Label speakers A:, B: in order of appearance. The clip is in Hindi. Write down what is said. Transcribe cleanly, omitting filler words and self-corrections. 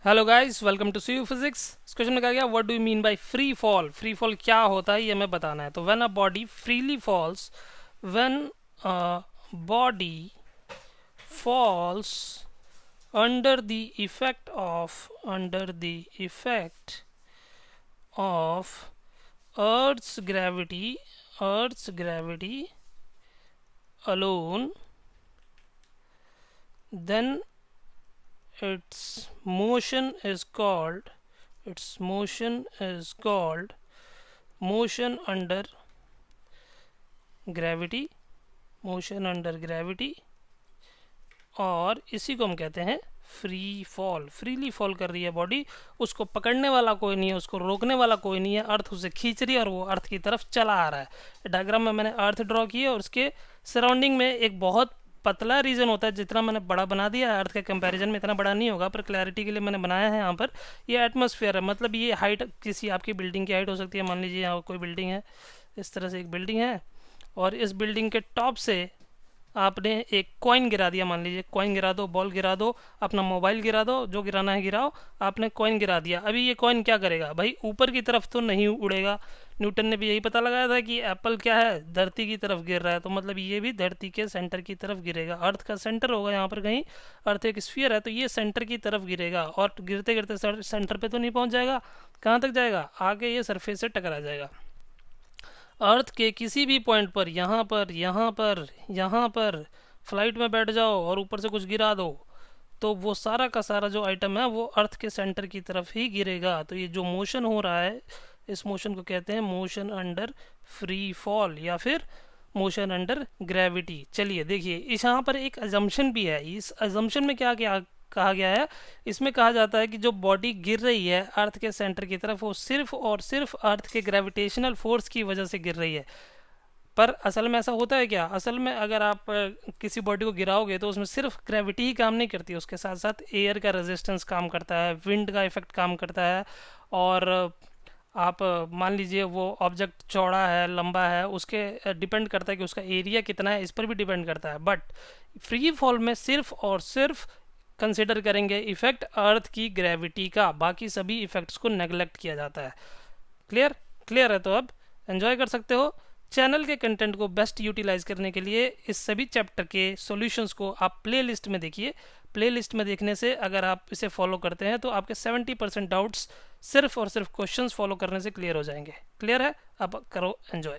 A: Hello guys, welcome to see you physics. इस क्वेश्चन में कहा गया what do you mean by free fall. Free fall क्या होता है ये हमें बताना है। तो when a body freely falls, when a body falls under the effect of earth's gravity alone, then its motion is called motion under gravity, और इसी को हम कहते हैं फ्री फॉल। फ्रीली फॉल कर रही है बॉडी, उसको पकड़ने वाला कोई नहीं है, उसको रोकने वाला कोई नहीं है, अर्थ उसे खींच रही है और वो अर्थ की तरफ चला आ रहा है। डायग्राम में मैंने अर्थ ड्रॉ की है और उसके सराउंडिंग में एक बहुत पतला रीजन होता है। जितना मैंने बड़ा बना दिया है अर्थ के कंपैरिजन में इतना बड़ा नहीं होगा, पर क्लैरिटी के लिए मैंने बनाया है। यहाँ पर ये एटमॉस्फेयर है, मतलब ये हाइट किसी आपकी बिल्डिंग की हाइट हो सकती है। मान लीजिए यहाँ कोई बिल्डिंग है, इस तरह से एक बिल्डिंग है और इस बिल्डिंग के टॉप से आपने एक कॉइन गिरा दिया। मान लीजिए कॉइन गिरा दो, बॉल गिरा दो, अपना मोबाइल गिरा दो, जो गिराना है गिराओ। आपने कॉइन गिरा दिया। अभी ये कॉइन क्या करेगा भाई? ऊपर की तरफ तो नहीं उड़ेगा। न्यूटन ने भी यही पता लगाया था कि एप्पल क्या है, धरती की तरफ गिर रहा है, तो मतलब ये भी धरती के सेंटर की तरफ गिरेगा। अर्थ का सेंटर होगा यहाँ पर कहीं, अर्थ एक स्फीयर है तो ये सेंटर की तरफ गिरेगा और गिरते गिरते सेंटर पे तो नहीं पहुँच जाएगा। कहाँ तक जाएगा? आगे ये सरफेस से टकरा जाएगा। अर्थ के किसी भी पॉइंट पर, यहाँ पर फ्लाइट में बैठ जाओ और ऊपर से कुछ गिरा दो, तो वो सारा का सारा जो आइटम है वो अर्थ के सेंटर की तरफ ही गिरेगा। तो ये जो मोशन हो रहा है, इस मोशन को कहते हैं मोशन अंडर फ्री फॉल या फिर मोशन अंडर ग्रेविटी। चलिए देखिए, इस यहाँ पर एक अजम्पशन भी है। इस अजम्पशन में क्या क्या कहा गया है? इसमें कहा जाता है कि जो बॉडी गिर रही है अर्थ के सेंटर की तरफ, वो सिर्फ और सिर्फ अर्थ के ग्रेविटेशनल फोर्स की वजह से गिर रही है। पर असल में ऐसा होता है क्या? असल में अगर आप किसी बॉडी को गिराओगे तो उसमें सिर्फ ग्रेविटी ही काम नहीं करती, उसके साथ साथ एयर का रेजिस्टेंस काम करता है, विंड का इफेक्ट काम करता है। और आप मान लीजिए वो ऑब्जेक्ट चौड़ा है, लंबा है, उसके डिपेंड करता है कि उसका एरिया कितना है, इस पर भी डिपेंड करता है। बट फ्री फॉल में सिर्फ और सिर्फ कंसिडर करेंगे इफेक्ट अर्थ की ग्रेविटी का, बाकी सभी इफेक्ट्स को नेग्लेक्ट किया जाता है। क्लियर? क्लियर है तो अब एंजॉय कर सकते हो। चैनल के कंटेंट को बेस्ट यूटिलाइज करने के लिए इस सभी चैप्टर के सॉल्यूशंस को आप प्लेलिस्ट में देखिए। प्लेलिस्ट में देखने से अगर आप इसे फॉलो करते हैं तो आपके 70% डाउट्स सिर्फ और सिर्फ क्वेश्चंस फॉलो करने से क्लियर हो जाएंगे। क्लियर है? अब करो एंजॉय।